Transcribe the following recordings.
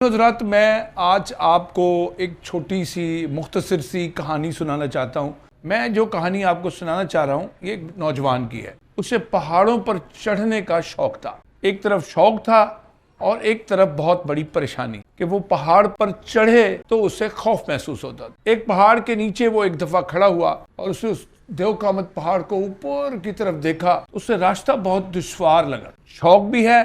हज़रात, मैं आज आपको एक छोटी सी मुख्तसर सी कहानी सुनाना चाहता हूँ। मैं जो कहानी आपको सुनाना चाह रहा हूँ ये एक नौजवान की है। उसे पहाड़ों पर चढ़ने का शौक था। एक तरफ शौक था और एक तरफ बहुत बड़ी परेशानी कि वो पहाड़ पर चढ़े तो उसे खौफ महसूस होता था। एक पहाड़ के नीचे वो एक दफा खड़ा हुआ और उसे उस देवकामत पहाड़ को ऊपर की तरफ देखा। उसे रास्ता बहुत दुश्वार लगा। शौक भी है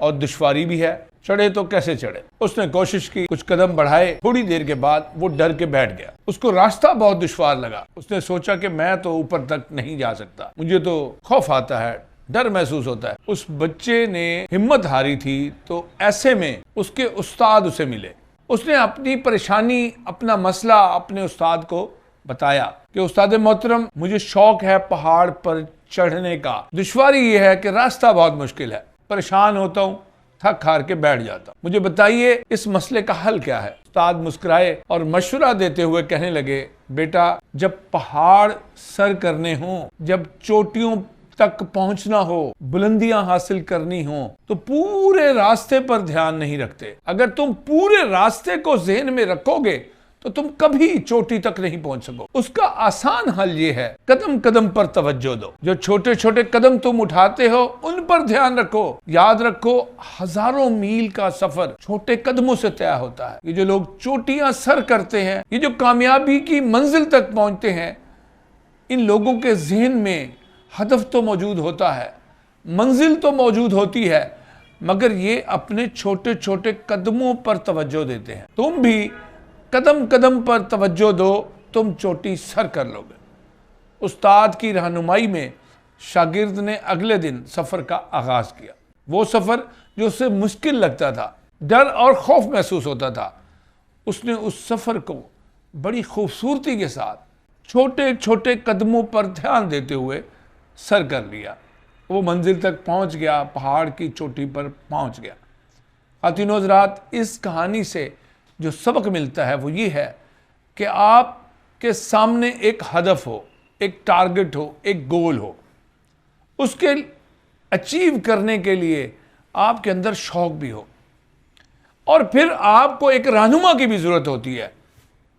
और दुश्वारी भी है। चढ़े तो कैसे चढ़े? उसने कोशिश की, कुछ कदम बढ़ाए। थोड़ी देर के बाद वो डर के बैठ गया। उसको रास्ता बहुत दुश्वार लगा। उसने सोचा कि मैं तो ऊपर तक नहीं जा सकता, मुझे तो खौफ आता है, डर महसूस होता है। उस बच्चे ने हिम्मत हारी थी तो ऐसे में उसके उस्ताद उसे मिले। उसने अपनी परेशानी, अपना मसला अपने उस्ताद को बताया कि उस्ताद मोहतरम, मुझे शौक है पहाड़ पर चढ़ने का, दुश्वारी ये है कि रास्ता बहुत मुश्किल है, परेशान होता हूँ, थक हार के बैठ जाता। मुझे बताइए इस मसले का हल क्या है? उस्ताद मुस्कुराए और मशवरा देते हुए कहने लगे, बेटा, जब पहाड़ सर करने हो, जब चोटियों तक पहुंचना हो, बुलंदियां हासिल करनी हो, तो पूरे रास्ते पर ध्यान नहीं रखते। अगर तुम पूरे रास्ते को ज़हन में रखोगे तो तुम कभी चोटी तक नहीं पहुंच सको। उसका आसान हल ये है, कदम कदम पर तवज्जो दो। जो छोटे छोटे कदम तुम उठाते हो उन पर ध्यान रखो। याद रखो, हजारों मील का सफर छोटे कदमों से तय होता है। ये जो लोग चोटियां सर करते हैं, ये जो कामयाबी की मंजिल तक पहुंचते हैं, इन लोगों के जहन में हदफ तो मौजूद होता है, मंजिल तो मौजूद होती है, मगर ये अपने छोटे छोटे कदमों पर तवज्जो देते हैं। तुम भी कदम कदम पर तवज्जो दो, तुम चोटी सर कर लोगे। उस्ताद की रहनुमाई में शागिर्द ने अगले दिन सफ़र का आगाज़ किया। वो सफ़र जो उसे मुश्किल लगता था, डर और खौफ महसूस होता था, उसने उस सफ़र को बड़ी खूबसूरती के साथ छोटे छोटे कदमों पर ध्यान देते हुए सर कर लिया। वो मंजिल तक पहुंच गया, पहाड़ की चोटी पर पहुंच गया। ख़ातिनों हज़रात, इस कहानी से जो सबक मिलता है वो ये है कि आपके सामने एक हदफ हो, एक टारगेट हो, एक गोल हो। उसके अचीव करने के लिए आपके अंदर शौक भी हो, और फिर आपको एक रहनुमा की भी ज़रूरत होती है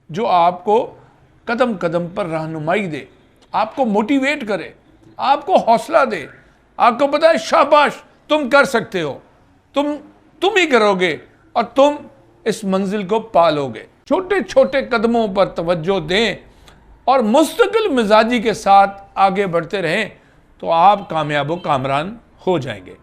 जो आपको कदम कदम पर रहनुमाई दे, आपको मोटिवेट करे, आपको हौसला दे, आपको पता है शाबाश, तुम कर सकते हो, तुम ही करोगे और तुम इस मंजिल को पालोगे। छोटे छोटे कदमों पर तवज्जो दें और मुस्तकिल मिजाजी के साथ आगे बढ़ते रहें तो आप कामयाब व कामरान हो जाएंगे।